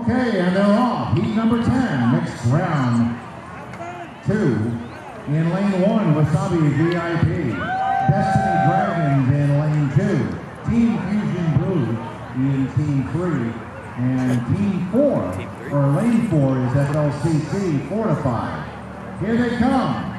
Okay, and they're off. Heat number 10, mixed round 2. In lane 1, Wasabi VIP. Destiny Dragons in lane 2. Team Fusion Blue in team 3. And team 4, or lane 4 is FLCC 4 to 5. Here they come.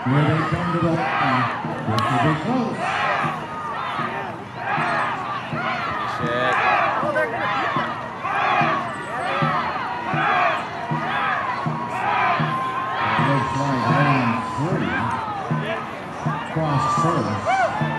Here they come to the line. This will be close. Shit. Oh, they're gonna beat them. Looks like round 3. Cross first.